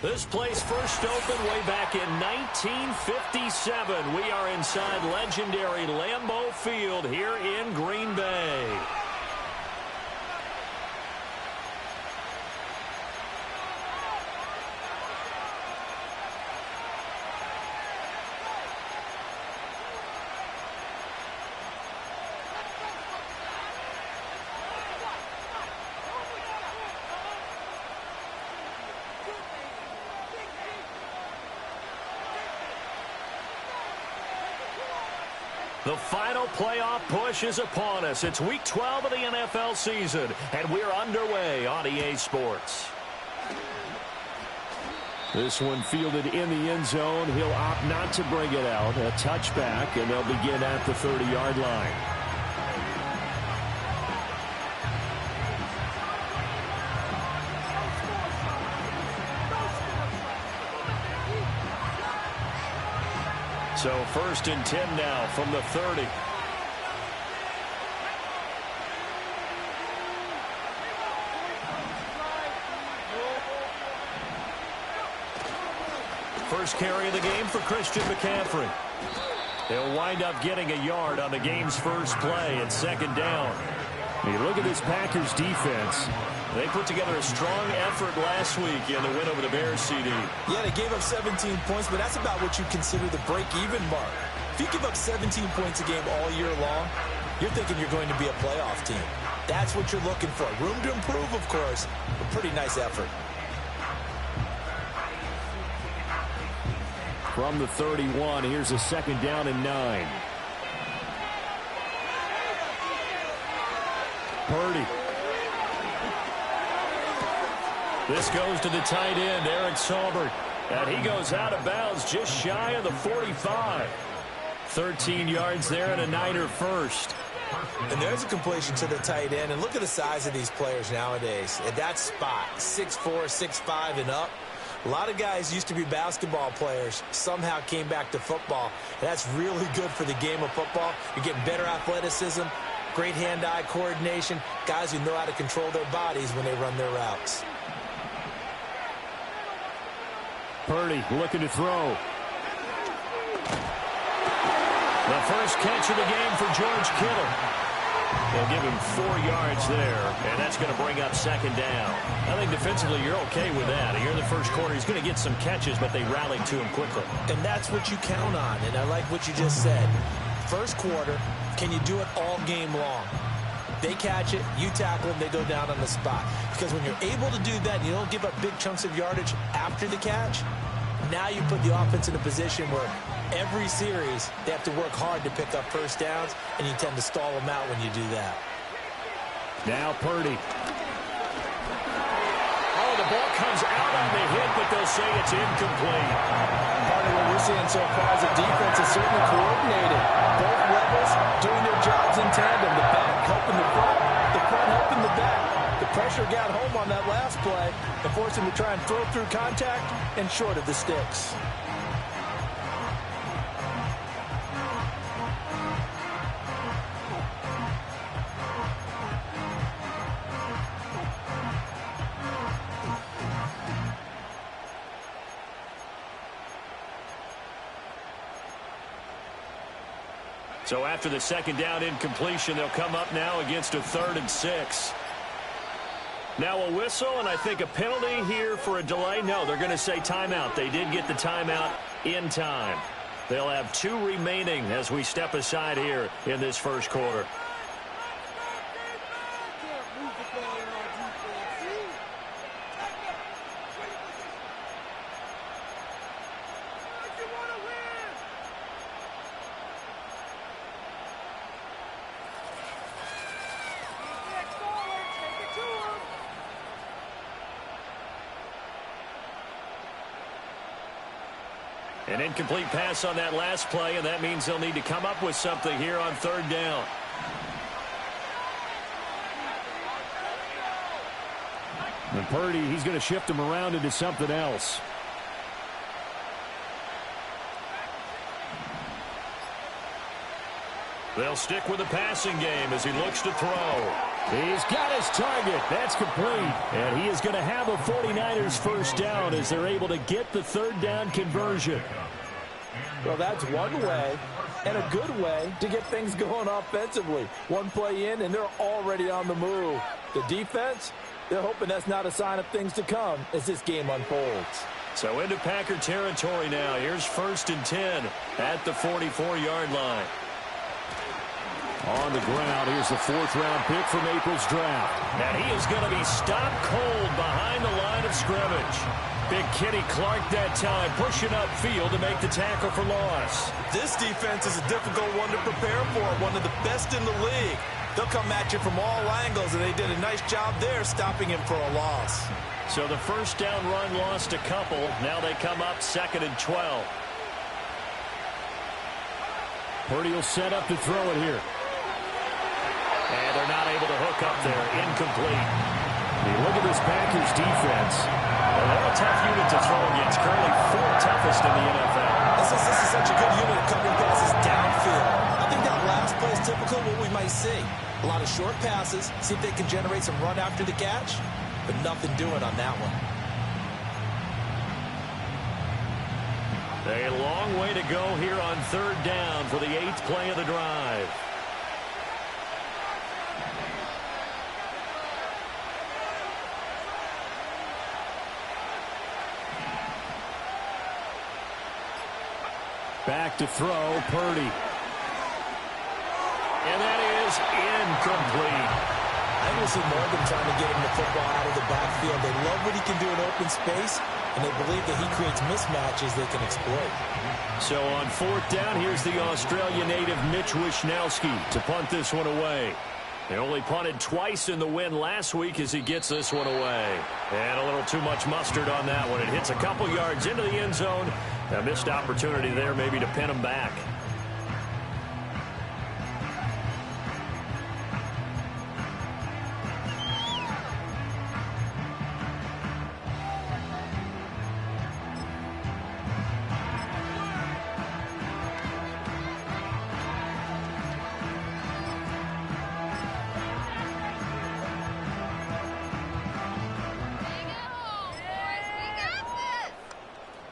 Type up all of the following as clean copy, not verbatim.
This place first opened way back in 1957. We are inside legendary Lambeau Field here in Green Bay. The final playoff push is upon us. It's Week 12 of the NFL season, and we're underway on EA Sports. This one fielded in the end zone. He'll opt not to bring it out. A touchback, and they'll begin at the 30-yard line. So 1st and 10 now from the 30. First carry of the game for Christian McCaffrey. He'll wind up getting a yard on the game's first play at 2nd down. You look at this Packers defense. They put together a strong effort last week in the win over the Bears, CD. Yeah, they gave up 17 points, but that's about what you consider the break-even mark. If you give up 17 points a game all year long, you're thinking you're going to be a playoff team. That's what you're looking for. Room to improve, of course, but pretty nice effort. From the 31, here's a 2nd down and 9. Purdy. This goes to the tight end, Eric Saubert. And he goes out of bounds just shy of the 45. 13 yards there and a Niner first. And there's a completion to the tight end. And look at the size of these players nowadays. At that spot, 6'4", 6'5", and up. A lot of guys used to be basketball players, somehow came back to football. And that's really good for the game of football. You're getting better athleticism, great hand-eye coordination, guys who know how to control their bodies when they run their routes. Purdy looking to throw. The first catch of the game for George Kittle. They'll give him 4 yards there, and that's going to bring up 2nd down. I think defensively you're okay with that. Here in the first quarter, he's going to get some catches, but they rallied to him quickly. And that's what you count on, and I like what you just said. First quarter, can you do it all game long? They catch it, you tackle them, they go down on the spot. Because when you're able to do that, you don't give up big chunks of yardage after the catch, now you put the offense in a position where every series they have to work hard to pick up first downs, and you tend to stall them out when you do that. Now Purdy. Oh, the ball comes out on the hit, but they'll say it's incomplete. Part of what we're seeing so far is the defense is certainly coordinated. Both levels doing their jobs in tandem. The back helping the front helping the back. The pressure got home on that last play and forced him to try and throw through contact and short of the sticks. So after the 2nd down incompletion, they'll come up now against a 3rd and 6. Now a whistle, and I think a penalty here for a delay. No, they're going to say timeout. They did get the timeout in time. They'll have 2 remaining as we step aside here in this first quarter. An incomplete pass on that last play, and that means they'll need to come up with something here on 3rd down. And Purdy, he's going to shift him around into something else. They'll stick with the passing game as he looks to throw. He's got his target. That's complete. And he is going to have a 49ers first down as they're able to get the third down conversion. Well, that's one way and a good way to get things going offensively. One play in, and they're already on the move. The defense, they're hoping that's not a sign of things to come as this game unfolds. So into Packer territory now. Here's 1st and 10 at the 44-yard line. On the ground, here's the 4th-round pick from April's draft. And he is going to be stopped cold behind the line of scrimmage. Big Kenny Clark that time, pushing upfield to make the tackle for loss. This defense is a difficult one to prepare for, one of the best in the league. They'll come at you from all angles, and they did a nice job there stopping him for a loss. So the first down run lost a couple. Now they come up 2nd and 12. Purdy will set up to throw it here. And they're not able to hook up there. Incomplete. You look at this Packers defense. Well, they're a tough unit to throw against. Currently 4th toughest in the NFL. This is such a good unit of covering passes downfield. I think that last play is typical of what we might see. A lot of short passes. See if they can generate some run after the catch. But nothing doing on that one. A long way to go here on 3rd down for the 8th play of the drive. Back to throw, Purdy. And that is incomplete. I will see more than trying to get him the football out of the backfield. They love what he can do in open space, and they believe that he creates mismatches they can exploit. So on 4th down, here's the Australian native Mitch Wishnowsky to punt this one away. They only punted twice in the win last week as he gets this one away. And a little too much mustard on that one. It hits a couple yards into the end zone. A missed opportunity there maybe to pin him back.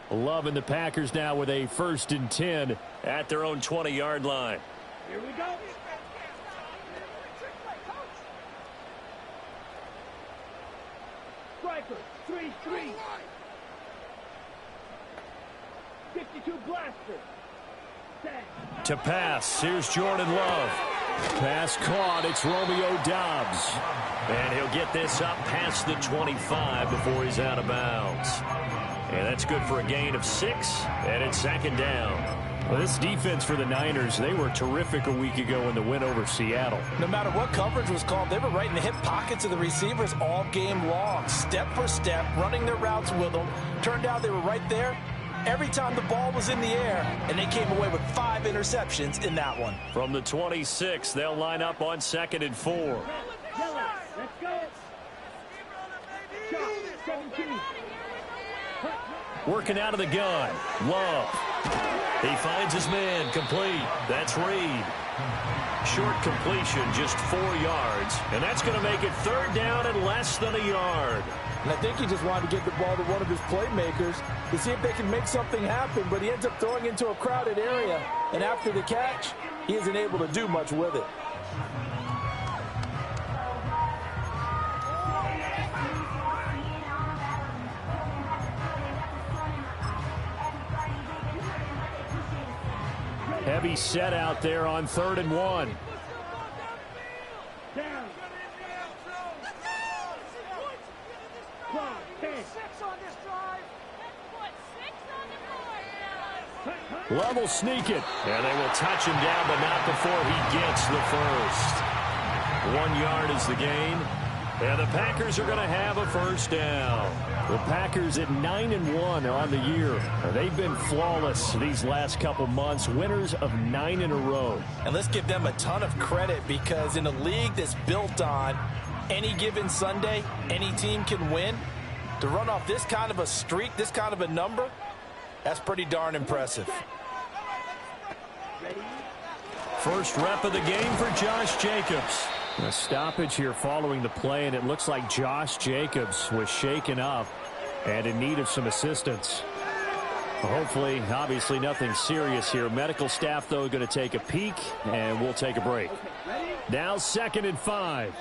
Loving the Packers now with a 1st and 10 at their own 20-yard line. Here we go. Striker, 3-3. 52 blaster. To pass, here's Jordan Love. Pass caught, it's Romeo Doubs. And he'll get this up past the 25 before he's out of bounds. And that's good for a gain of 6, and it's 2nd down. Well, this defense for the Niners, they were terrific a week ago in the win over Seattle. No matter what coverage was called, they were right in the hip pockets of the receivers all game long. Step for step, running their routes with them. Turned out they were right there every time the ball was in the air, and they came away with 5 interceptions in that one. From the 26, they'll line up on 2nd and 4. Let's go. 17. Working out of the gun. Love. He finds his man. Complete. That's Reed. Short completion, just 4 yards. And that's going to make it 3rd down and less than a yard. And I think he just wanted to get the ball to one of his playmakers to see if they can make something happen. But he ends up throwing into a crowded area. And after the catch, he isn't able to do much with it. Heavy set out there on 3rd and 1. Down. Clock, 10. Love sneak it. And they will touch him down, but not before he gets the first. 1 yard is the gain. And the Packers are going to have a first down. The Packers at 9-1 on the year. They've been flawless these last couple months, winners of 9 in a row. And let's give them a ton of credit because in a league that's built on any given Sunday, any team can win. To run off this kind of a streak, this kind of a number, that's pretty darn impressive. First rep of the game for Josh Jacobs. A stoppage here following the play, and it looks like Josh Jacobs was shaken up and in need of some assistance. Hopefully, obviously nothing serious here. Medical staff, though, going to take a peek, and we'll take a break. Now 2nd and 5.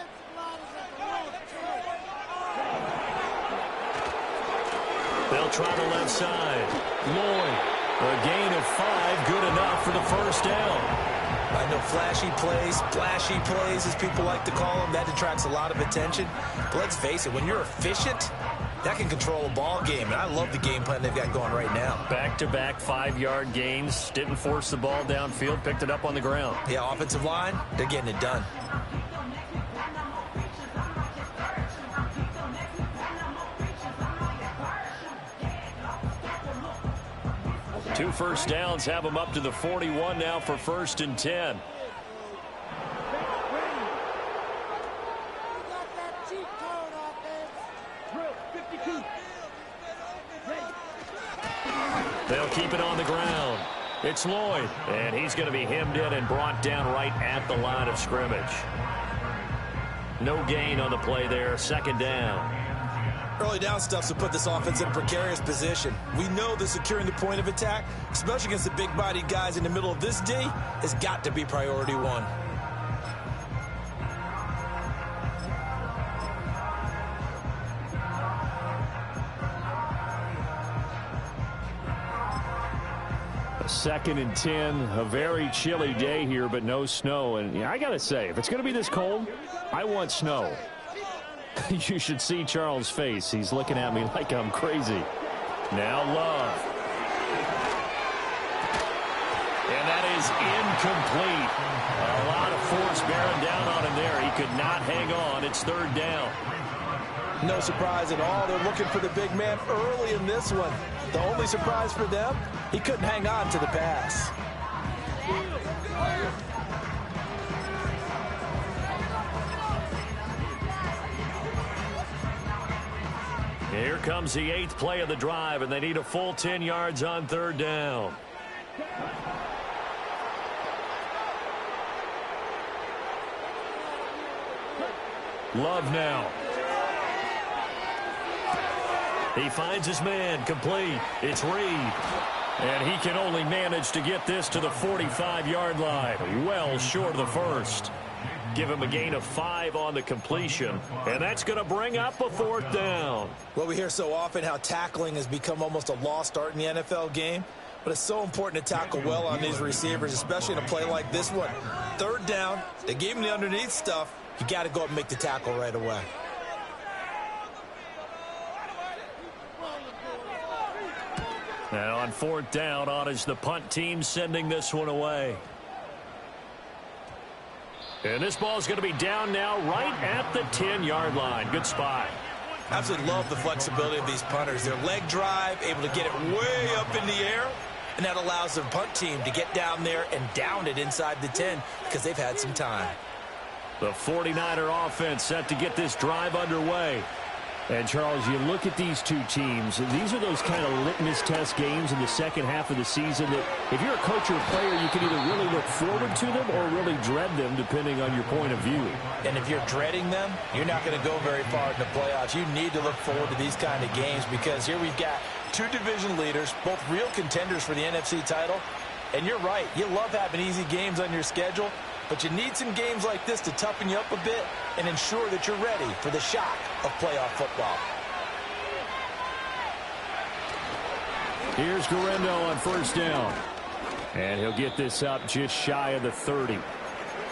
They'll try the left side. Lloyd, a gain of 5, good enough for the first down. I know flashy plays, splashy plays, as people like to call them, that attracts a lot of attention. But let's face it, when you're efficient, that can control a ball game. And I love the game plan they've got going right now. Back-to-back 5-yard gains. Didn't force the ball downfield. Picked it up on the ground. Yeah, offensive line, they're getting it done. Two first downs have them up to the 41 now for 1st and 10. They'll keep it on the ground. It's Lloyd, and he's going to be hemmed in and brought down right at the line of scrimmage. No gain on the play there, 2nd down. Early down stuff to put this offense in a precarious position. We know that securing the point of attack, especially against the big-bodied guys in the middle of this D, has got to be priority one. A 2nd and 10, a very chilly day here, but no snow. And I got to say, if it's going to be this cold, I want snow. You should see Charles' face. He's looking at me like I'm crazy. Now Love. And that is incomplete. A lot of force bearing down on him there. He could not hang on. It's 3rd down. No surprise at all. They're looking for the big man early in this one. The only surprise for them, he couldn't hang on to the pass. Here comes the 8th play of the drive, and they need a full 10 yards on 3rd down. Love now. He finds his man, complete. It's Reed. And he can only manage to get this to the 45-yard line. Well short of the first. Give him a gain of 5 on the completion. And that's going to bring up a 4th down. Well, we hear so often how tackling has become almost a lost art in the NFL game. But it's so important to tackle well on these receivers, especially in a play like this one. 3rd down, they gave him the underneath stuff. You got to go up and make the tackle right away. Now on 4th down, on is the punt team sending this one away. And this ball is going to be down now right at the 10-yard line. Good spot. Absolutely love the flexibility of these punters. Their leg drive, able to get it way up in the air, and that allows the punt team to get down there and down it inside the 10 because they've had some time. The 49er offense set to get this drive underway. And, Charles, you look at these two teams, these are those kind of litmus test games in the second half of the season that if you're a coach or a player, you can either really look forward to them or really dread them, depending on your point of view. And if you're dreading them, you're not going to go very far in the playoffs. You need to look forward to these kind of games because here we've got two division leaders, both real contenders for the NFC title. And you're right, you love having easy games on your schedule, but you need some games like this to toughen you up a bit and ensure that you're ready for the shock of playoff football. Here's Guerrero on 1st down. And he'll get this up just shy of the 30.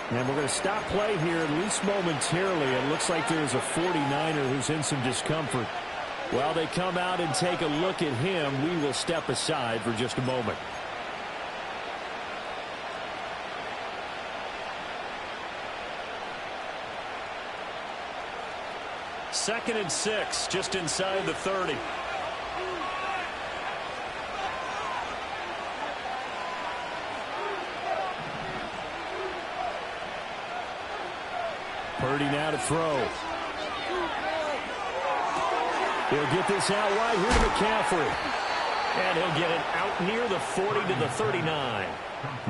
And we're going to stop play here at least momentarily. It looks like there's a 49er who's in some discomfort. While they come out and take a look at him, we will step aside for just a moment. Second and 6, just inside the 30. Purdy now to throw. He'll get this out wide here to McCaffrey. And he'll get it out near the 40 to the 39.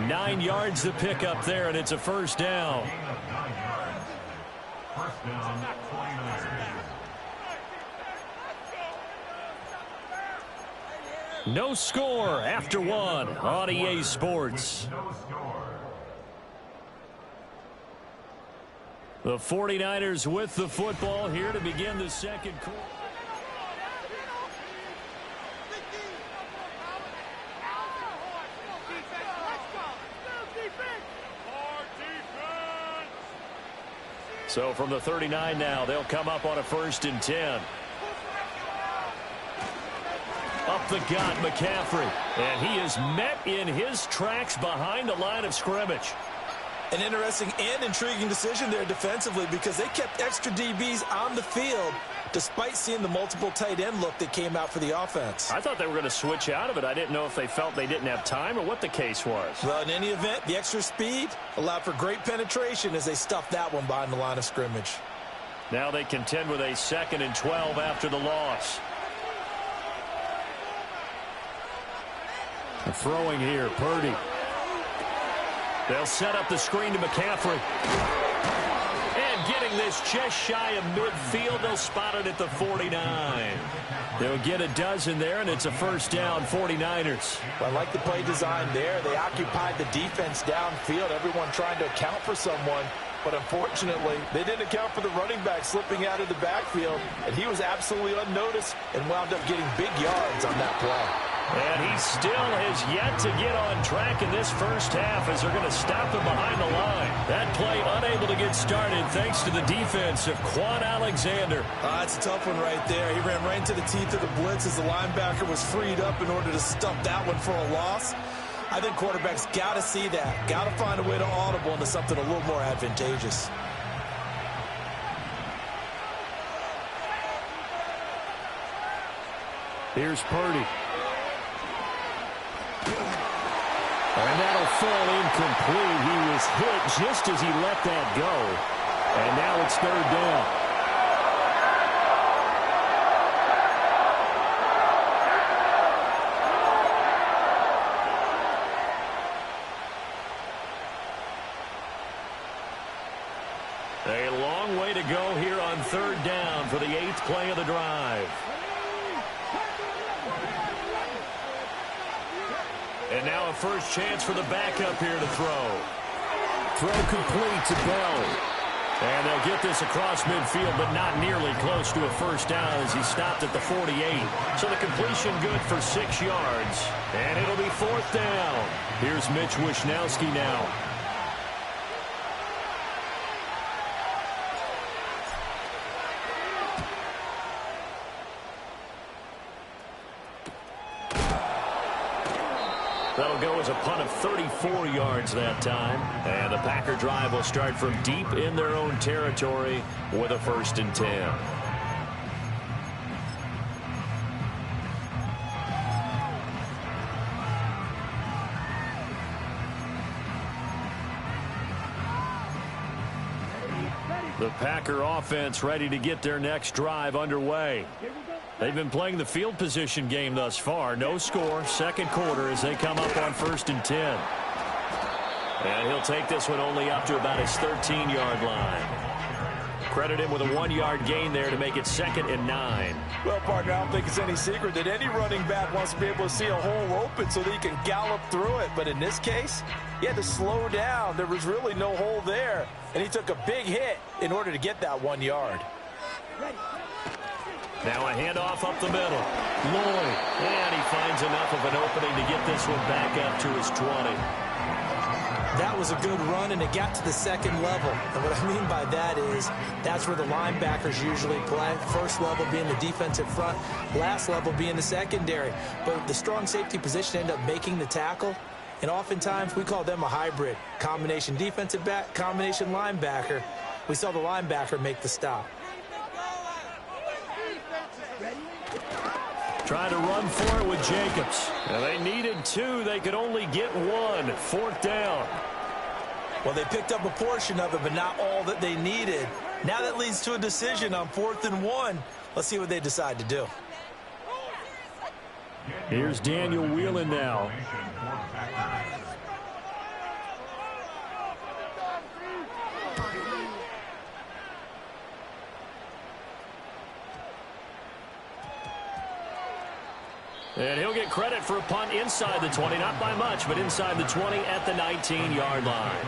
9 yards to pick up there, and it's a 1st down. First down, 49ers. No score after one on EA Sports. No score. The 49ers with the football here to begin the second quarter. So from the 39 now, they'll come up on a 1st and 10. Up the gut, McCaffrey. And he is met in his tracks behind the line of scrimmage. An interesting and intriguing decision there defensively because they kept extra DBs on the field despite seeing the multiple tight end look that came out for the offense. I thought they were going to switch out of it. I didn't know if they felt they didn't have time or what the case was. Well, in any event, the extra speed allowed for great penetration as they stuffed that one behind the line of scrimmage. Now they contend with a 2nd and 12 after the loss. Throwing here, Purdy. They'll set up the screen to McCaffrey. And getting this just shy of midfield, they'll spot it at the 49. They'll get a dozen there, and it's a 1st down, 49ers. Well, I like the play design there. They occupied the defense downfield, everyone trying to account for someone. But unfortunately, they didn't account for the running back slipping out of the backfield, and he was absolutely unnoticed and wound up getting big yards on that play. And he still has yet to get on track in this first half as they're going to stop him behind the line. That play unable to get started thanks to the defense of Quan Alexander. That's a tough one right there. He ran right into the teeth of the blitz as the linebacker was freed up in order to stump that one for a loss. I think quarterbacks got to see that. Got to find a way to audible into something a little more advantageous. Here's Purdy. And that'll fall incomplete. He was hit just as he let that go. And now it's 3rd down. A long way to go here on 3rd down for the 8th play of the drive. And now a first chance for the backup here to throw. Throw complete to Bell. And they'll get this across midfield, but not nearly close to a 1st down as he stopped at the 48. So the completion good for 6 yards. And it'll be 4th down. Here's Mitch Wishnowski now. That'll go as a punt of 34 yards that time. And the Packer drive will start from deep in their own territory with a 1st and 10. The Packer offense ready to get their next drive underway. They've been playing the field position game thus far. No score, 2nd quarter as they come up on 1st and 10. And he'll take this one only up to about his 13-yard line. Credit him with a 1-yard gain there to make it 2nd and 9. Well, partner, I don't think it's any secret that any running back wants to be able to see a hole open so that he can gallop through it. But in this case, he had to slow down. There was really no hole there. And he took a big hit in order to get that 1 yard. Now a handoff up the middle. Lloyd. And he finds enough of an opening to get this one back up to his 20. That was a good run, and it got to the 2nd level. And what I mean by that is that's where the linebackers usually play. 1st level being the defensive front, last level being the secondary. But the strong safety position ended up making the tackle. And oftentimes we call them a hybrid. Combination defensive back, combination linebacker. We saw the linebacker make the stop. Trying to run for it with Jacobs. Now they needed 2. They could only get 1. 4th down. Well, they picked up a portion of it, but not all that they needed. Now that leads to a decision on 4th and 1. Let's see what they decide to do. Here's Daniel Whelan now. get credit for a punt inside the 20. Not by much, but inside the 20 at the 19-yard line.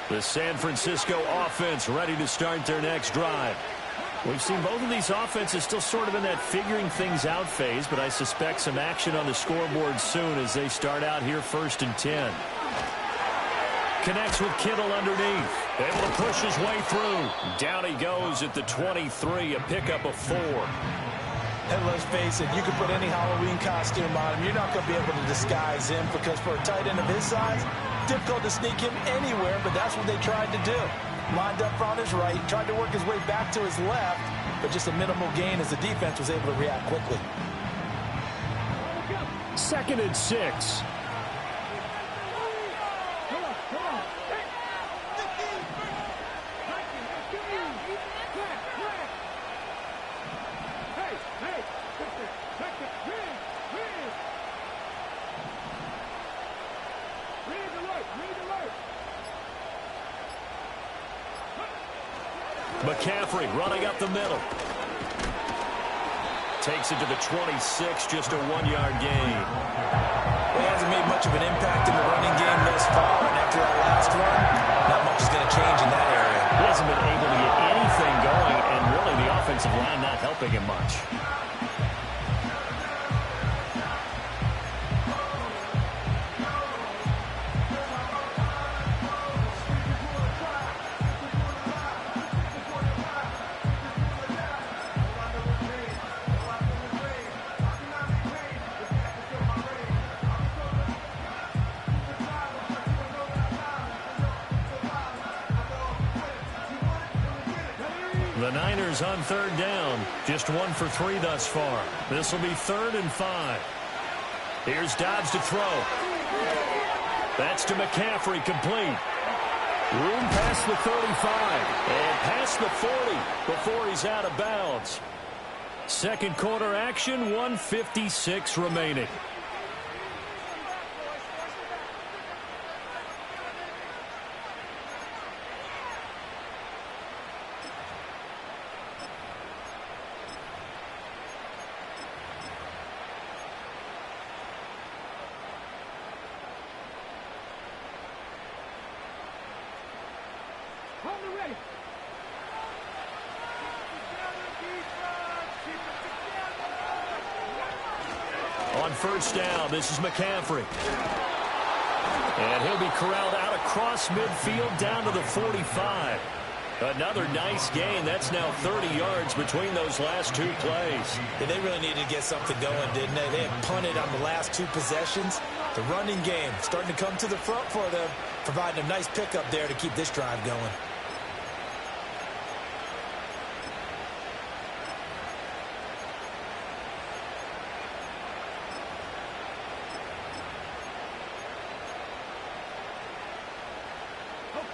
The San Francisco offense ready to start their next drive. We've seen both of these offenses still sort of in that figuring things out phase, but I suspect some action on the scoreboard soon as they start out here 1st and 10. Connects with Kittle underneath. Able to push his way through. Down he goes at the 23, a pickup of 4. And let's face it, you can put any Halloween costume on him. You're not going to be able to disguise him because for a tight end of his size, difficult to sneak him anywhere, but that's what they tried to do. Lined up on his right, tried to work his way back to his left, but just a minimal gain as the defense was able to react quickly. 2nd and 6. McCaffrey running up the middle. Takes it to the 26, just a 1-yard gain. Well, he hasn't made much of an impact in the running game thus far, and after that last run, not much is going to change in that area. He hasn't been able to get anything going, and really the offensive line not helping him much. The Niners on 3rd down. Just 1 for 3 thus far. This will be 3rd and 5. Here's Dobbs to throw. That's to McCaffrey, complete. Room past the 35 and past the 40 before he's out of bounds. Second quarter action, 1:56 remaining. On 1st down, this is McCaffrey. And he'll be corralled out across midfield down to the 45. Another nice gain. That's now 30 yards between those last 2 plays. Yeah, they really needed to get something going, didn't they? They had punted on the last 2 possessions. The running game starting to come to the front for them, providing a nice pickup there to keep this drive going.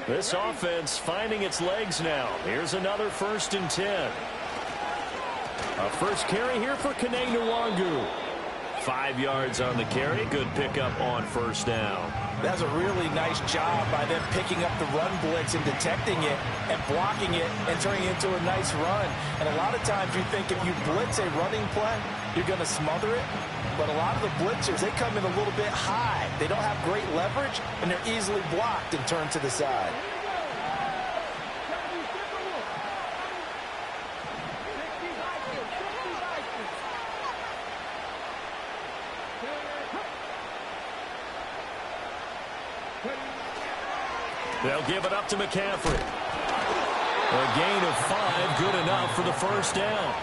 This offense finding its legs now. Here's another 1st and 10. A first carry here for Kene Nwangu. 5 yards on the carry. Good pickup on 1st down. That's a really nice job by them picking up the run blitz and detecting it and blocking it and turning it into a nice run. And a lot of times you think if you blitz a running play, you're going to smother it. But a lot of the blitzers, they come in a little bit high. They don't have great leverage, and they're easily blocked and turned to the side. They'll give it up to McCaffrey. A gain of 5, good enough for the 1st down.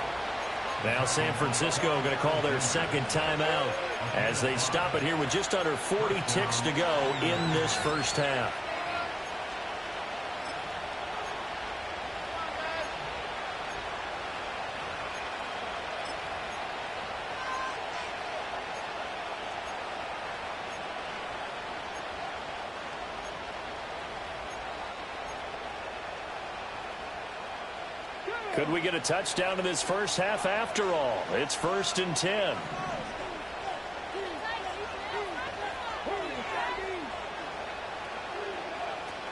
Now San Francisco going to call their 2nd timeout as they stop it here with just under 40 ticks to go in this 1st half. Could we get a touchdown in this 1st half after all? It's 1st and 10.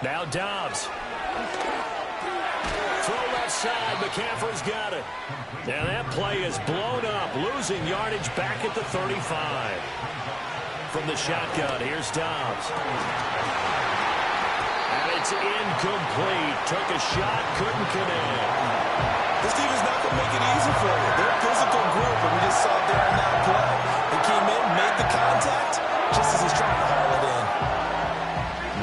Now Dobbs. Throw left side. McCaffrey's got it. And that play is blown up. Losing yardage back at the 35. From the shotgun, here's Dobbs. And it's incomplete. Took a shot, couldn't connect. This team is not going to make it easy for you. They're a physical group, and we just saw it there on that play. They came in, made the contact, just as he's trying to haul it in.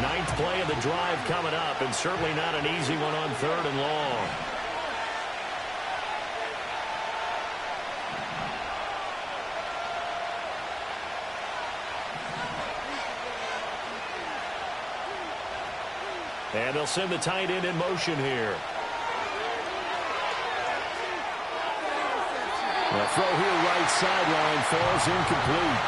Ninth play of the drive coming up, and certainly not an easy one on 3rd and long. And they'll send the tight end in motion here. The throw here right sideline falls incomplete.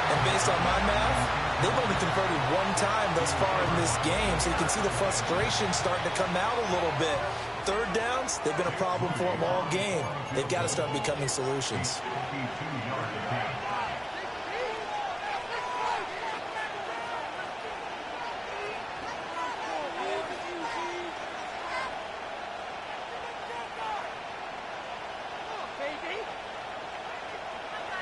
And based on my math, they've only converted one time thus far in this game, so you can see the frustration starting to come out a little bit. 3rd downs, they've been a problem for them all game. They've got to start becoming solutions.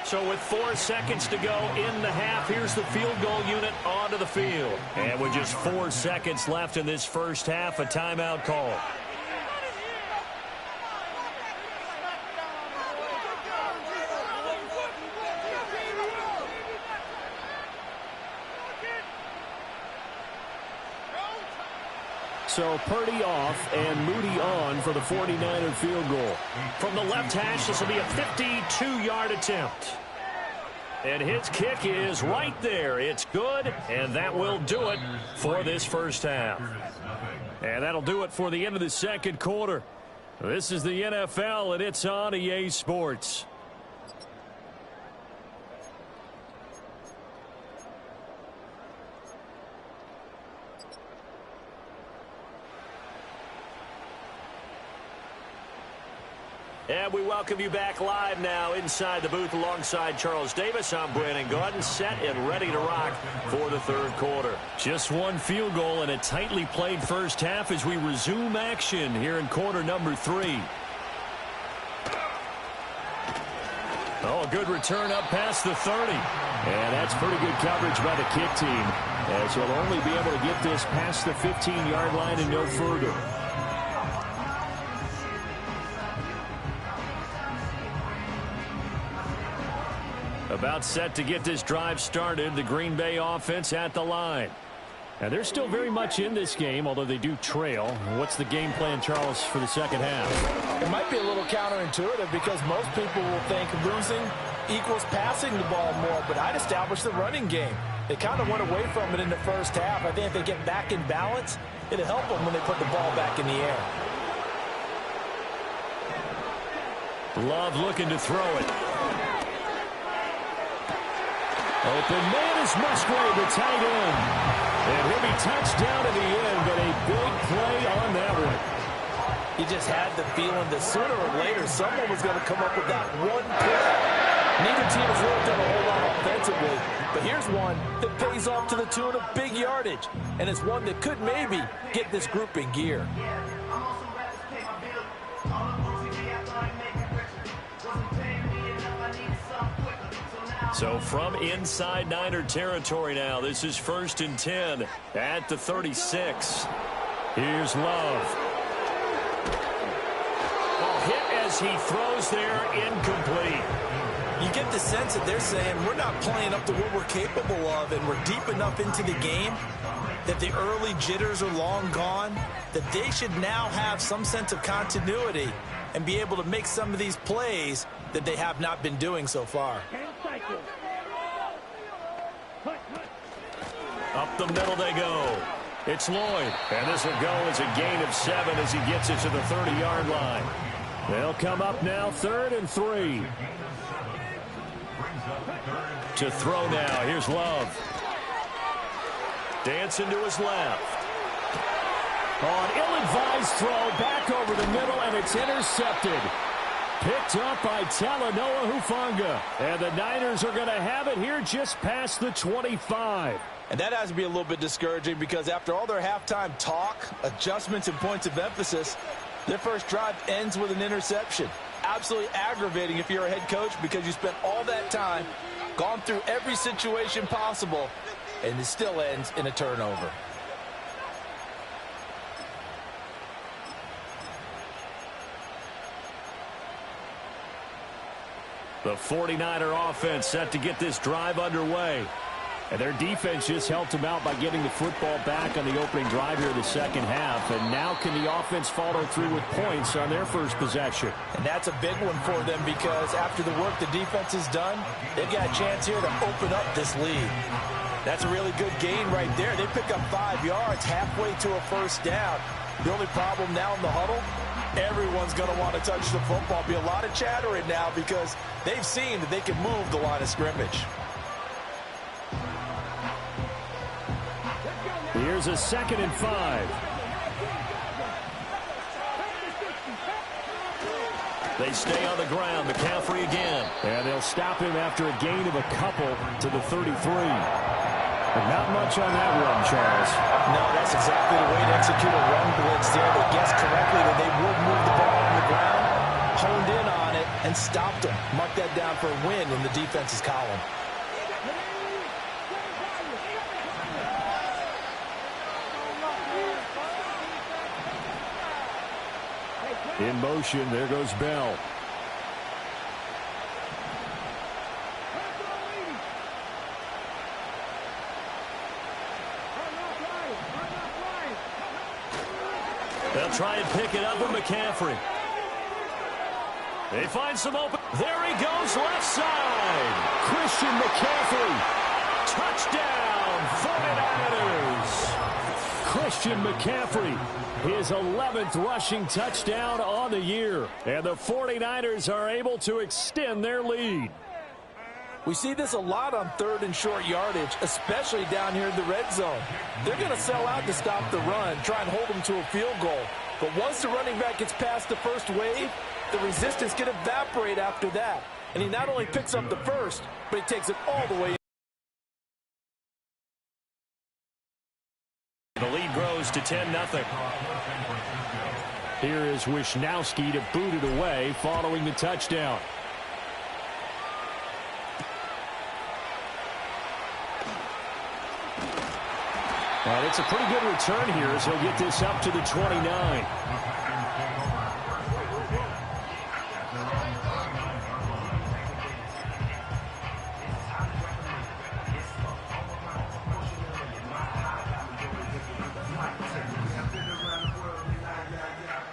So with 4 seconds to go in the half, here's the field goal unit onto the field. And with just 4 seconds left in this first half, a timeout call. So Purdy off and Moody on for the 49er field goal. From the left hash, this will be a 52-yard attempt. And his kick is right there. It's good, and that will do it for this first half. And that'll do it for the end of the second quarter. This is the NFL, and it's on EA Sports. And we welcome you back live now inside the booth alongside Charles Davis. I'm Brandon Gaudin, set and ready to rock for the third quarter. Just one field goal and a tightly played first half as we resume action here in quarter number 3. Oh, a good return up past the 30. And that's pretty good coverage by the kick team, as he'll only be able to get this past the 15-yard line and no further. About set to get this drive started, the Green Bay offense at the line. Now, they're still very much in this game, although they do trail. What's the game plan, Charles, for the second half? It might be a little counterintuitive because most people will think losing equals passing the ball more, but I'd establish the running game. They kind of went away from it in the first half. I think if they get back in balance, it'll help them when they put the ball back in the air. Love looking to throw it. Open man is Musgrave, the tight end. And he'll be touched down at the end, but a big play on that one. You just had the feeling that sooner or later someone was going to come up with that one play. Neither team has really done a whole lot offensively, but here's one that pays off to the tune of big yardage, and it's one that could maybe get this group in gear. So from inside Niner territory now, this is 1st and 10 at the 36. Here's Love. Ball hit as he throws there, incomplete. You get the sense that they're saying we're not playing up to what we're capable of, and we're deep enough into the game that the early jitters are long gone, that they should now have some sense of continuity and be able to make some of these plays that they have not been doing so far. Up the middle they go. It's Lloyd. And this will go as a gain of 7 as he gets it to the 30-yard line. They'll come up now 3rd and 3. To throw now. Here's Love. Dancing to his left. On ill-advised throw back over the middle, and it's intercepted. Picked up by Talanoa Hufanga. And the Niners are going to have it here just past the 25. And that has to be a little bit discouraging because after all their halftime talk, adjustments, and points of emphasis, their first drive ends with an interception. Absolutely aggravating if you're a head coach because you spent all that time, gone through every situation possible, and it still ends in a turnover. The 49er offense set to get this drive underway. And their defense just helped them out by getting the football back on the opening drive here in the second half. And now can the offense follow through with points on their first possession? And that's a big one for them because after the work the defense has done, they've got a chance here to open up this lead. That's a really good gain right there. They pick up 5 yards halfway to a first down. The only problem now in the huddle, everyone's going to want to touch the football. Be a lot of chattering now because they've seen that they can move the line of scrimmage. Here's a 2nd and 5. They stay on the ground. McCaffrey again. And they'll stop him after a gain of a couple to the 33. But not much on that run, Charles. No, that's exactly the way to execute a run blitz there. They guessed correctly that they would move the ball on the ground, honed in on it, and stopped them. Mark that down for a win in the defense's column. In motion, there goes Bell. They'll try and pick it up with McCaffrey. They find some open. There he goes, left side. Christian McCaffrey. Touchdown, 49ers. Christian McCaffrey, his 11th rushing touchdown on the year. And the 49ers are able to extend their lead. We see this a lot on 3rd and short yardage, especially down here in the red zone. They're going to sell out to stop the run, try and hold them to a field goal. But once the running back gets past the first wave, the resistance can evaporate after that. And he not only picks up the first, but he takes it all the way in. The lead grows to 10-0. Here is Wishnowski to boot it away following the touchdown. And it's a pretty good return here as he'll get this up to the 29.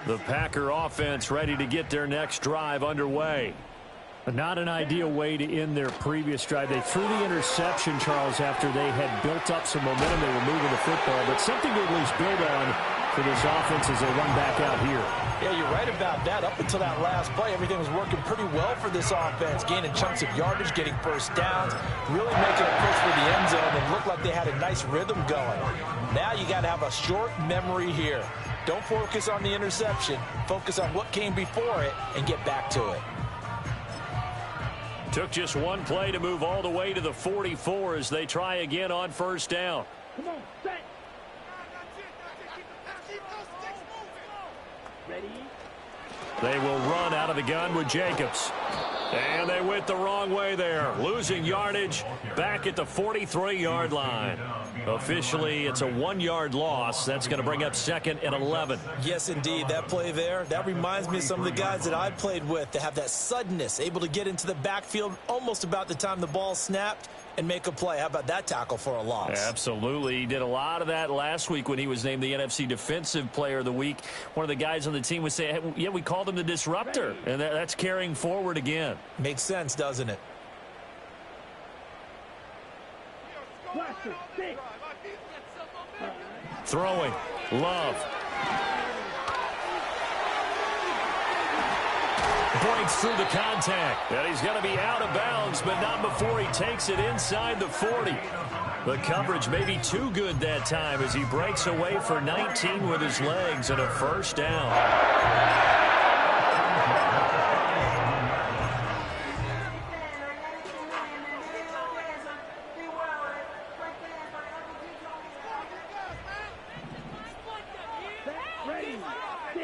The Packer offense ready to get their next drive underway. Not an ideal way to end their previous drive. They threw the interception, Charles, after they had built up some momentum. They were moving the football, but something to at least build on for this offense as they run back out here. Yeah, you're right about that. Up until that last play, everything was working pretty well for this offense, gaining chunks of yardage, getting first downs, really making a push for the end zone, and looked like they had a nice rhythm going. Now you got to have a short memory here. Don't focus on the interception. Focus on what came before it and get back to it. Took just one play to move all the way to the 44 as they try again on first down. Come on, set. Ready? They will run out of the gun with Jacobs. And they went the wrong way there. Losing yardage back at the 43-yard line. Officially, it's a 1-yard loss. That's going to bring up 2nd and 11. Yes, indeed. That play there, that reminds me of some of the guys that I played with. They have that suddenness, able to get into the backfield almost about the time the ball snapped and make a play. How about that tackle for a loss? Absolutely. He did a lot of that last week when he was named the NFC Defensive Player of the Week. One of the guys on the team would say, hey, yeah, we called him the disruptor. And that's carrying forward again. Makes sense, doesn't it? Blaster, six. Throwing. Love. Breaks through the contact. And he's going to be out of bounds, but not before he takes it inside the 40. The coverage may be too good that time as he breaks away for 19 with his legs and a first down.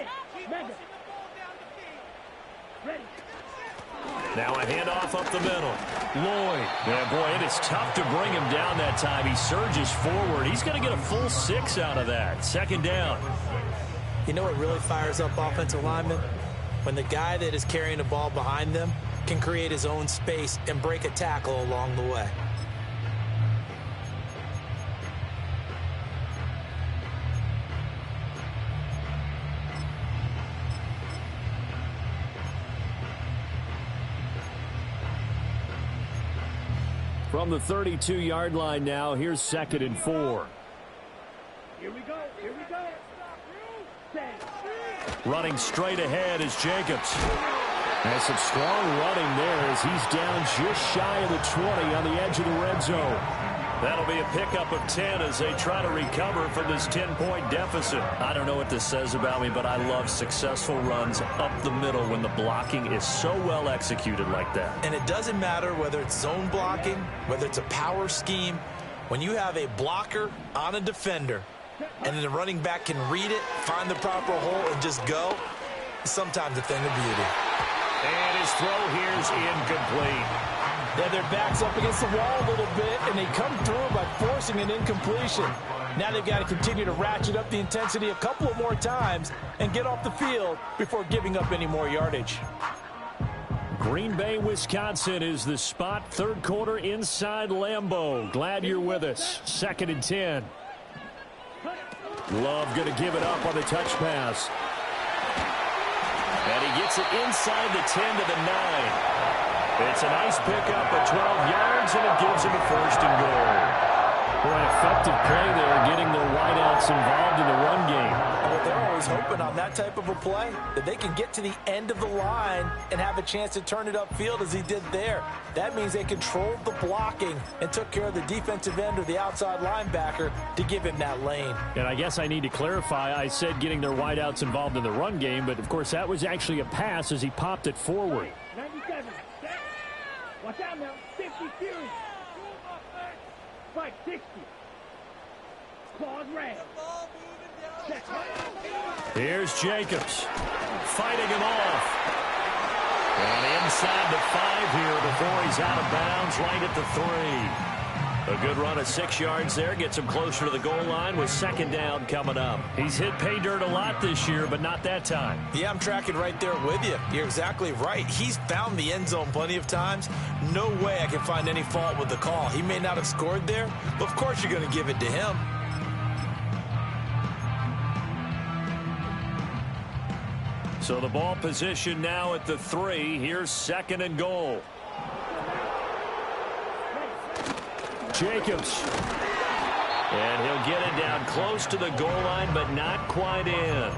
6. Mega. Ready. Now a handoff up the middle. Lloyd. Yeah, boy, it is tough to bring him down that time. He surges forward. He's going to get a full 6 out of that. Second down. You know what really fires up offensive linemen? When the guy that is carrying the ball behind them can create his own space and break a tackle along the way. From the 32-yard line now, here's 2nd and 4. Here we go. Here we go. Running straight ahead is Jacobs. And some strong running there as he's down just shy of the 20 on the edge of the red zone. That'll be a pickup of 10 as they try to recover from this 10-point deficit. I don't know what this says about me, but I love successful runs up the middle when the blocking is so well executed like that. And it doesn't matter whether it's zone blocking, whether it's a power scheme. When you have a blocker on a defender and then the running back can read it, find the proper hole, and just go, sometimes a thing of beauty. And his throw here's incomplete. Yeah, their back's up against the wall a little bit, and they come through by forcing an incompletion. Now they've got to continue to ratchet up the intensity a couple of more times and get off the field before giving up any more yardage. Green Bay, Wisconsin is the spot. Third quarter inside Lambeau. Glad you're with us. 2nd and 10. Love going to give it up on the touch pass. And he gets it inside the 10 to the 9. It's a nice pickup of 12 yards, and it gives him a 1st and goal. Boy, effective play there, getting their wideouts involved in the run game. But they're always hoping on that type of a play that they can get to the end of the line and have a chance to turn it upfield as he did there. That means they controlled the blocking and took care of the defensive end or the outside linebacker to give him that lane. And I guess I need to clarify, I said getting their wideouts involved in the run game, but of course that was actually a pass as he popped it forward. 97. Watch out now. 50 Fury. Fight 60. Claws ran. Here's Jacobs. Fighting him off. And inside the 5 here before he's out of bounds right at the 3. A good run of 6 yards there. Gets him closer to the goal line with 2nd down coming up. He's hit pay dirt a lot this year, but not that time. Yeah, I'm tracking right there with you. You're exactly right. He's found the end zone plenty of times. No way I can find any fault with the call. He may not have scored there, but of course you're going to give it to him. So the ball position now at the 3. Here's 2nd and goal. Jacobs. And he'll get it down close to the goal line, but not quite in.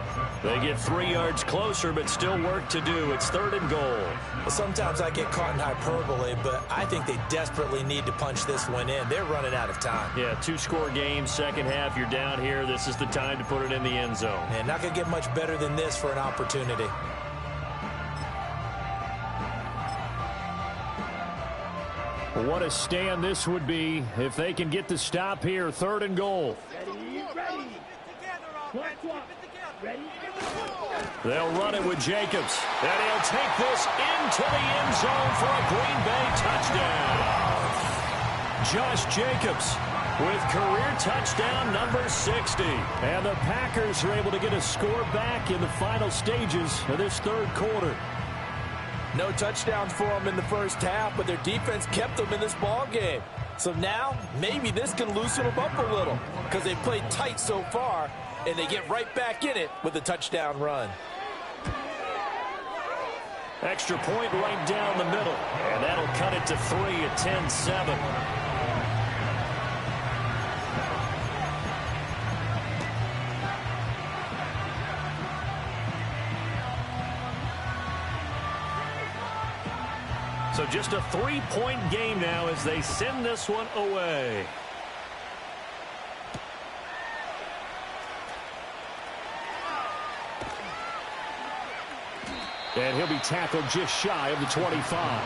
They get 3 yards closer, but still work to do. It's 3rd and goal. Well, sometimes I get caught in hyperbole, but I think they desperately need to punch this one in. They're running out of time. Yeah, 2-score game, second half, you're down here. This is the time to put it in the end zone. And not going to get much better than this for an opportunity. What a stand this would be if they can get the stop here. 3rd and goal. Ready. Swap. Ready. They'll run it with Jacobs. And he'll take this into the end zone for a Green Bay touchdown. Josh Jacobs with career touchdown number 60. And the Packers are able to get a score back in the final stages of this 3rd quarter. No touchdowns for them in the first half, but their defense kept them in this ball game. So now, maybe this can loosen them up a little because they played tight so far, and they get right back in it with a touchdown run. Extra point right down the middle, and that'll cut it to 3 at 10-7. So just a 3-point game now as they send this one away. And he'll be tackled just shy of the 25.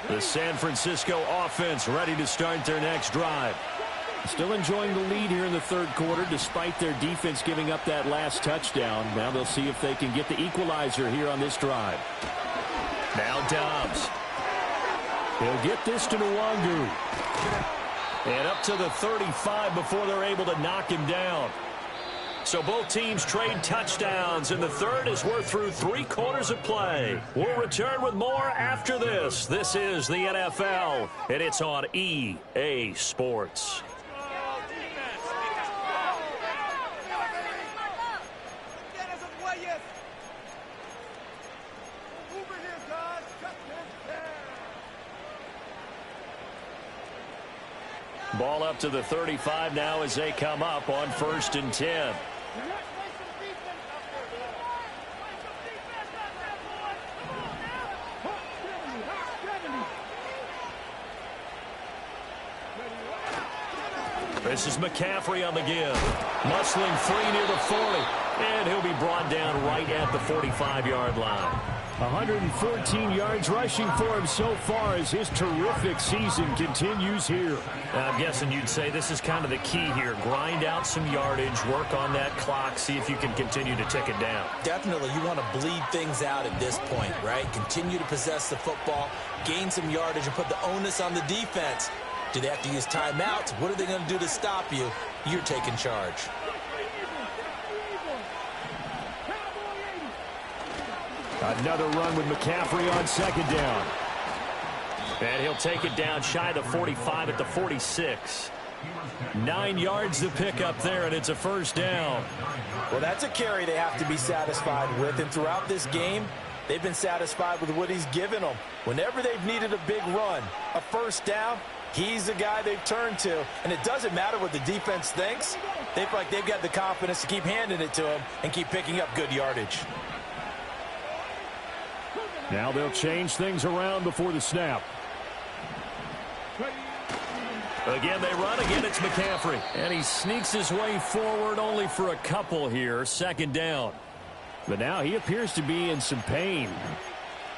The San Francisco offense ready to start their next drive. Still enjoying the lead here in the third quarter despite their defense giving up that last touchdown. Now they'll see if they can get the equalizer here on this drive. Now Dobbs. He'll get this to Nwangu. And up to the 35 before they're able to knock him down. So both teams trade touchdowns in the third as we're through 3 quarters of play. We'll return with more after this. This is the NFL, and it's on EA Sports. Ball up to the 35 now as they come up on 1st and 10. This is McCaffrey on the give. Muscling free near the 40. And he'll be brought down right at the 45-yard line. 114 yards rushing for him so far as his terrific season continues here. I'm guessing you'd say this is kind of the key here. Grind out some yardage, work on that clock, see if you can continue to tick it down. Definitely, you want to bleed things out at this point, right? Continue to possess the football, gain some yardage, and put the onus on the defense. Do they have to use timeouts? What are they going to do to stop you? You're taking charge. Another run with McCaffrey on 2nd down. And he'll take it down shy of the 45 at the 46. 9 yards to pick up there, and it's a 1st down. Well, that's a carry they have to be satisfied with, and throughout this game, they've been satisfied with what he's given them. Whenever they've needed a big run, a 1st down, he's the guy they've turned to, and it doesn't matter what the defense thinks. They feel like they've got the confidence to keep handing it to him and keep picking up good yardage. Now they'll change things around before the snap. Again, they run. Again, it's McCaffrey. And he sneaks his way forward only for a couple here. 2nd down. But now he appears to be in some pain.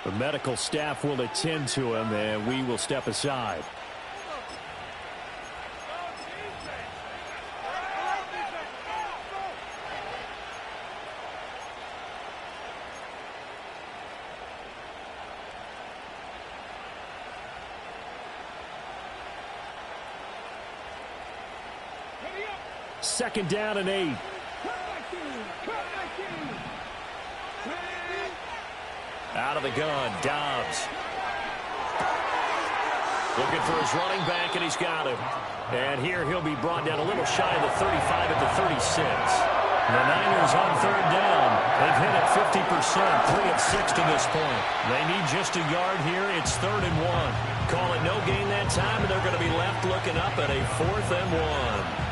The medical staff will attend to him, and we will step aside. Second down and 8. Out of the gun, Dobbs. Looking for his running back, and he's got him. And here he'll be brought down a little shy of the 35 at the 36. The Niners on 3rd down. They've hit it 50%, 3 of 6 to this point. They need just a yard here. It's 3rd and 1. Call it no gain that time, and they're going to be left looking up at a 4th and 1.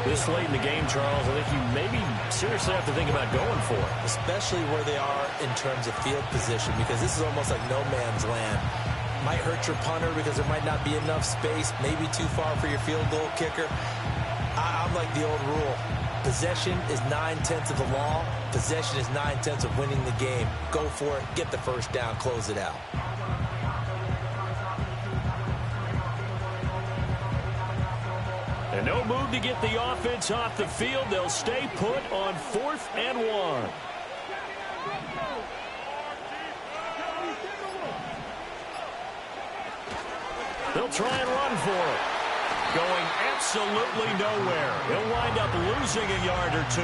This late in the game, Charles, I think you maybe seriously have to think about going for it. Especially where they are in terms of field position, because this is almost like no man's land. Might hurt your punter because there might not be enough space, maybe too far for your field goal kicker. I'm like the old rule. Possession is 9/10 of the law. Possession is 9/10 of winning the game. Go for it, get the 1st down, close it out. And no move to get the offense off the field. They'll stay put on 4th and 1. They'll try and run for it. Going absolutely nowhere. He'll wind up losing a yard or 2.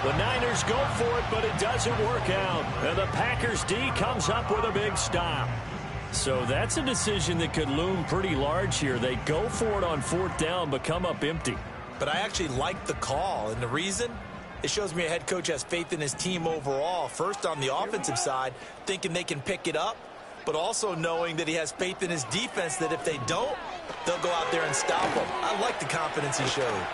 The Niners go for it, but it doesn't work out. And the Packers D comes up with a big stop. So that's a decision that could loom pretty large here. They go for it on 4th down, but come up empty. But I actually like the call, and the reason? It shows me a head coach has faith in his team overall. First on the offensive side, thinking they can pick it up, but also knowing that he has faith in his defense that if they don't, they'll go out there and stop them. I like the confidence he showed.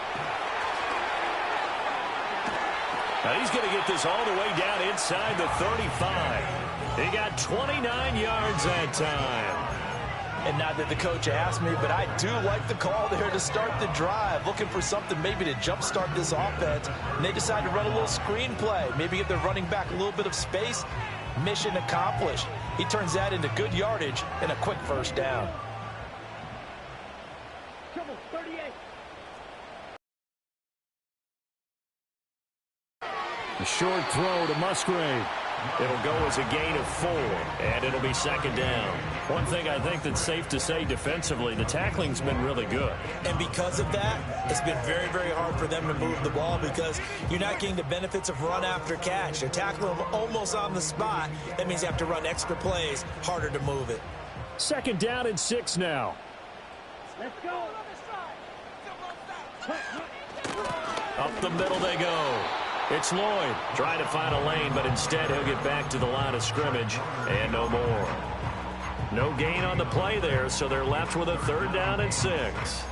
Now he's going to get this all the way down inside the 35. He got 29 yards that time. And not that the coach asked me, but I do like the call there to start the drive. Looking for something maybe to jumpstart this offense. And they decide to run a little screen play. Maybe give their running back a little bit of space. Mission accomplished. He turns that into good yardage and a quick first down. Come on, 38. A short throw to Musgrave. It'll go as a gain of 4, and it'll be second down. One thing I think that's safe to say defensively, the tackling's been really good. And because of that, it's been very, very hard for them to move the ball because you're not getting the benefits of run after catch. They're tackling them almost on the spot. That means you have to run extra plays, harder to move it. Second down and 6 now. Let's go. Up the middle they go. It's Lloyd trying to find a lane, but instead he'll get back to the line of scrimmage and no more. No gain on the play there, so they're left with a third down and 6.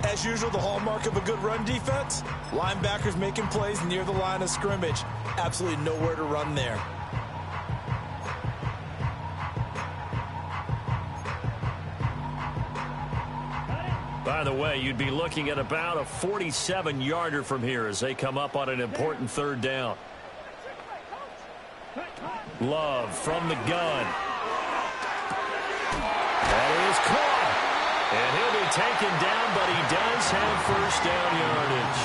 As usual, the hallmark of a good run defense, linebackers making plays near the line of scrimmage. Absolutely nowhere to run there. By the way, you'd be looking at about a 47-yarder from here as they come up on an important third down. Love from the gun. That is caught. And he'll be taken down, but he does have first down yardage.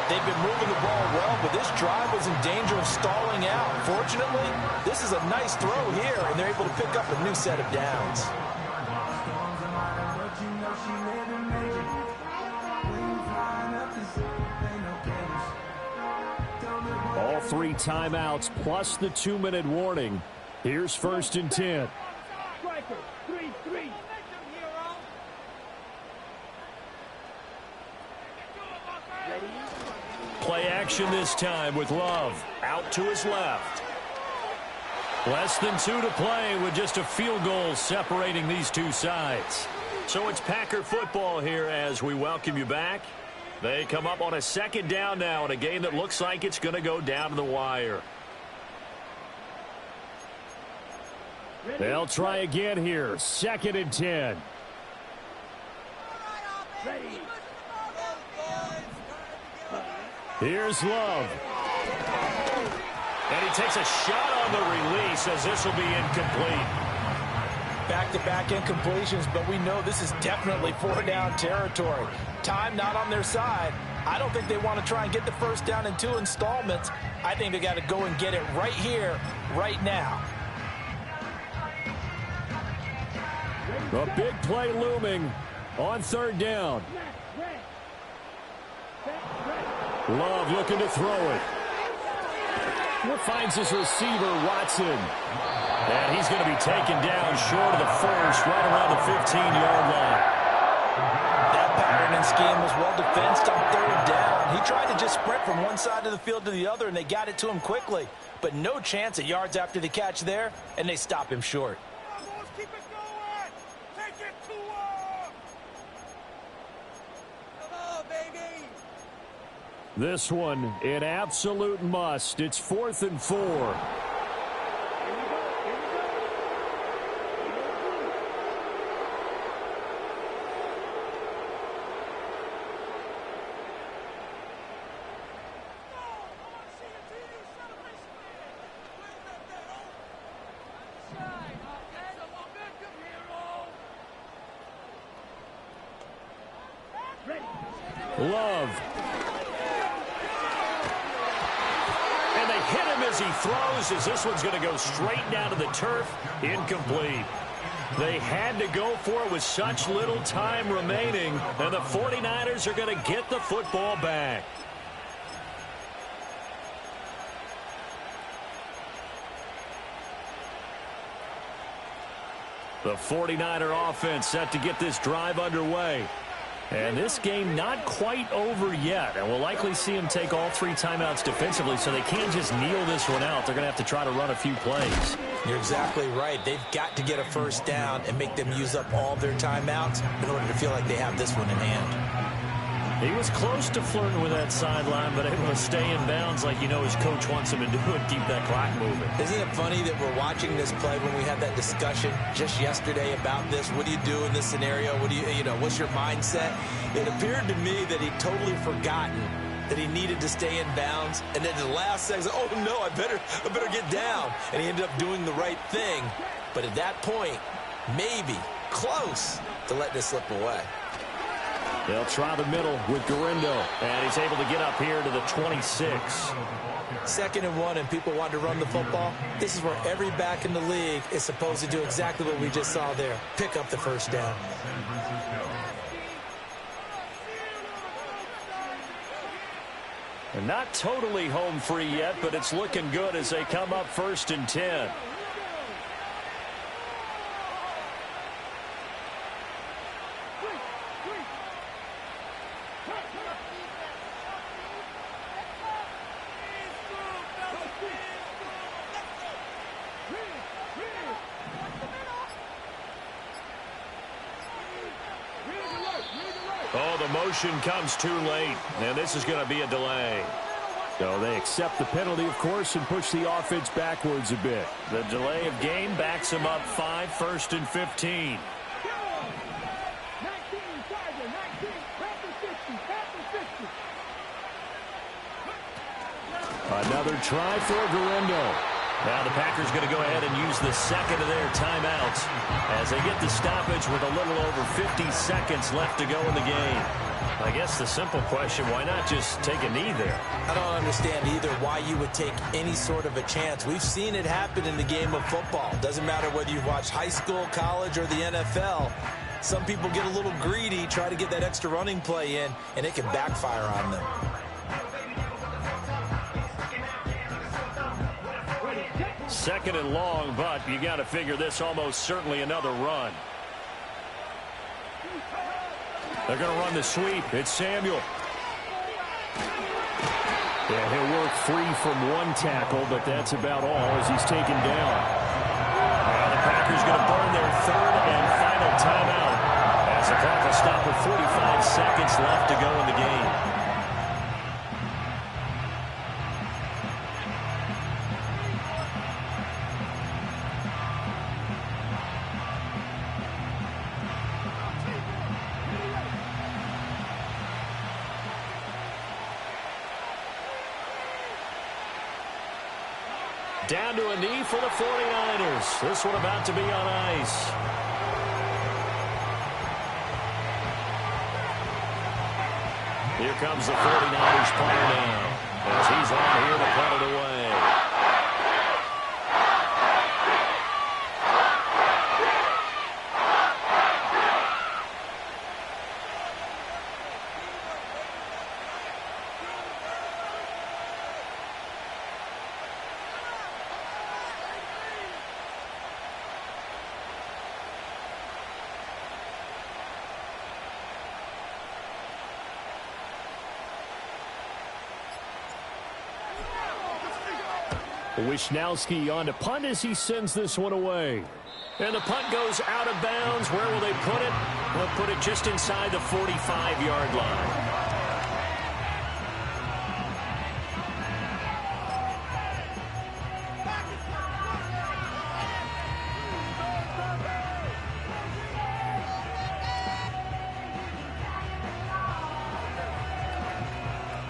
They've been moving the ball well, but this drive was in danger of stalling out. Fortunately, this is a nice throw here, and they're able to pick up a new set of downs. All 3 timeouts plus the 2-minute warning. Here's first and 10. Striker, 3-3. Play action this time with Love out to his left. Less than 2 to play with just a field goal separating these two sides. So it's Packer football here as we welcome you back. They come up on a second down now in a game that looks like it's going to go down to the wire. They'll try again here. Second and 10. Ready. Here's Love. And he takes a shot on the release as this will be incomplete. Back-to-back incompletions, but we know this is definitely 4-down territory. Time not on their side. I don't think they want to try and get the first down in 2 installments. I think they got to go and get it right here, right now. A big play looming on third down. Love looking to throw it. Finds his receiver, Watson. And he's going to be taken down short of the first, right around the 15-yard line. That pattern and scheme was well defensed on third down. He tried to just sprint from one side of the field to the other, and they got it to him quickly. But no chance at yards after the catch there, and they stop him short. Keep it going. Take it to him. Come on, baby. This one, an absolute must. It's 4th and 4. Love. And they hit him as he throws, as this one's going to go straight down to the turf. Incomplete. They had to go for it with such little time remaining, and the 49ers are going to get the football back. The 49er offense set to get this drive underway. And this game not quite over yet. And we'll likely see them take all 3 timeouts defensively, so they can't just kneel this one out. They're going to have to try to run a few plays. You're exactly right. They've got to get a first down and make them use up all their timeouts in order to feel like they have this one in hand. He was close to flirting with that sideline, but able to stay in bounds like you know his coach wants him to do and keep that clock moving. Isn't it funny that we're watching this play when we had that discussion just yesterday about this? What do you do in this scenario? What do you know, what's your mindset? It appeared to me that he'd totally forgotten that he needed to stay in bounds, and then the last second, oh no, I better get down. And he ended up doing the right thing. But at that point, maybe close to letting it slip away. They'll try the middle with Garindo, and he's able to get up here to the 26. 2nd and 1, and people want to run the football. This is where every back in the league is supposed to do exactly what we just saw there. Pick up the first down. They're not totally home free yet, but it's looking good as they come up 1st and 10. Oh, the motion comes too late, and this is going to be a delay. So they accept the penalty, of course, and push the offense backwards a bit. The delay of game backs them up 5, 1st and 15. Another try for Garindo. Now the Packers going to go ahead and use the second of their timeouts as they get the stoppage with a little over 50 seconds left to go in the game. I guess the simple question, why not just take a knee there? I don't understand either why you would take any sort of a chance. We've seen it happen in the game of football. Doesn't matter whether you've watched high school, college, or the NFL. Some people get a little greedy, try to get that extra running play in, and it can backfire on them. Second and long, but you got to figure this almost certainly another run. They're going to run the sweep. It's Samuel. Yeah, he'll work free from one tackle, but that's about all as he's taken down. Now the Packers going to burn their 3rd and final timeout as the clock will stop with 45 seconds left to go in the game. Down to a knee for the 49ers. This one about to be on ice. Here comes the 49ers player now as he's on here to punt it away. Wishnowski on to punt as he sends this one away. And the punt goes out of bounds. Where will they put it? They'll put it just inside the 45-yard line.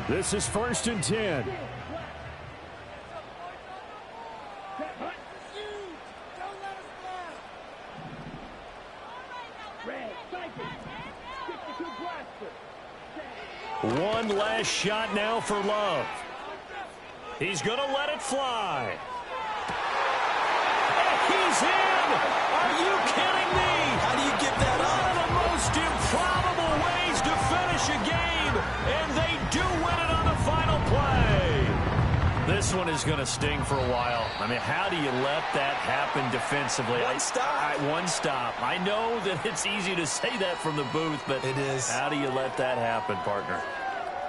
This is 1st and 10. One last shot now for Love. He's going to let it fly. And he's in! Are you kidding me? How do you give that up? One of the most improbable ways to finish a game, and they do win it on the final play. This one is going to sting for a while. I mean, how do you let that happen defensively? One stop. One stop. I know that it's easy to say that from the booth, but it is. How do you let that happen, partner?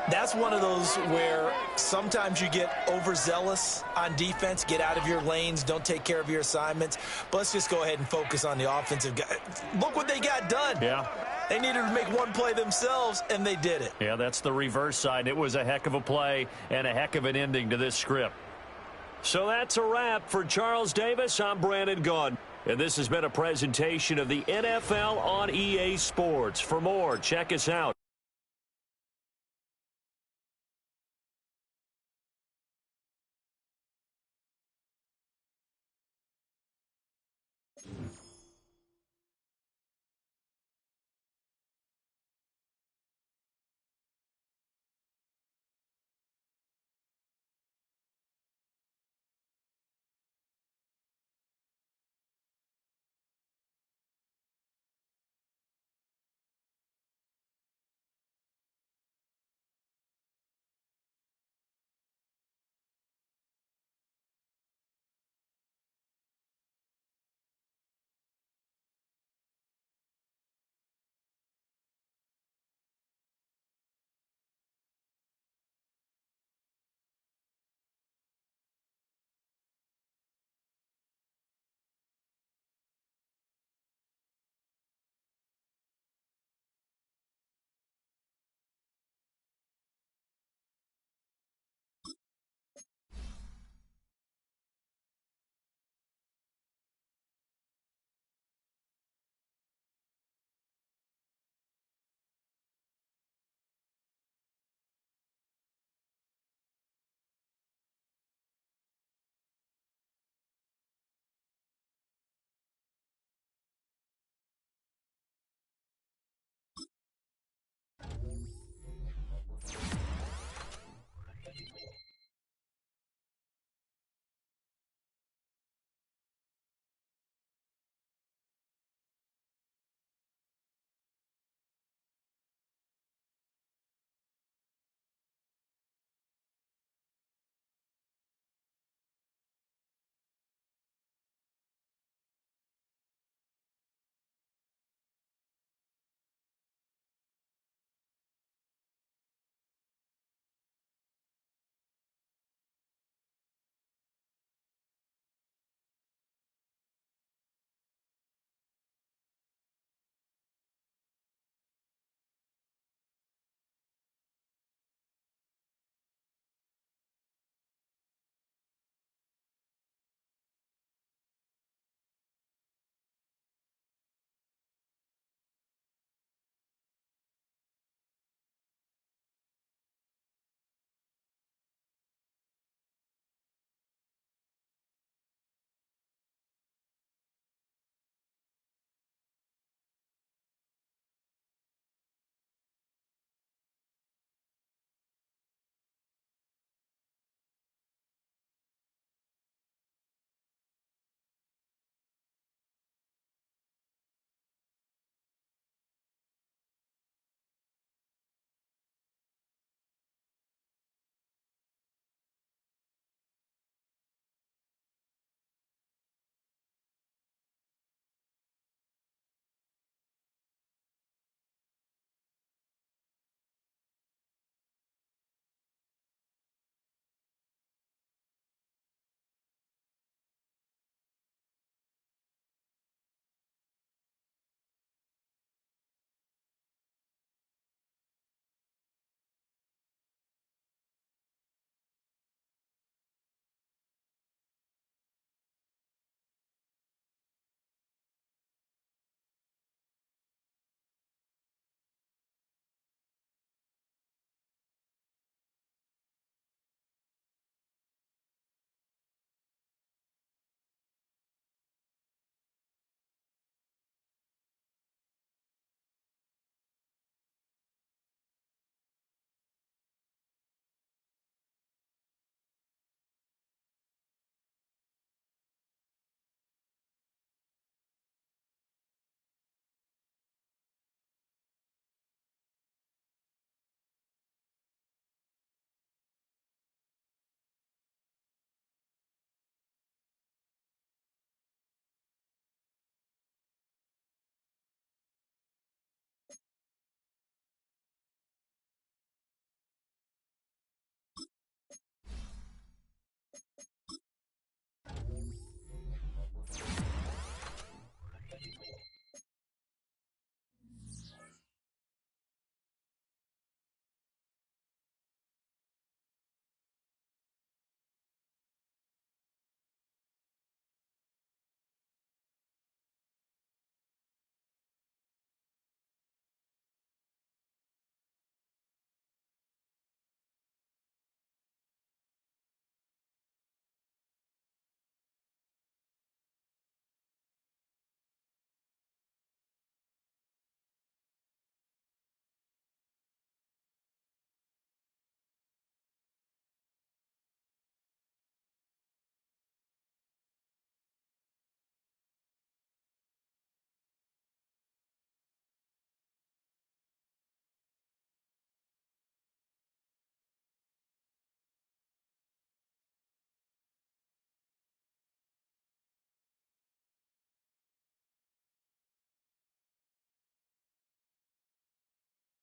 That's one of those where sometimes you get overzealous on defense, get out of your lanes, don't take care of your assignments. But let's just go ahead and focus on the offensive guy. Look what they got done. Yeah. They needed to make one play themselves, and they did it. Yeah, that's the reverse side. It was a heck of a play and a heck of an ending to this script. So that's a wrap for Charles Davis. I'm Brandon Gaudin. And this has been a presentation of the NFL on EA Sports. For more, check us out.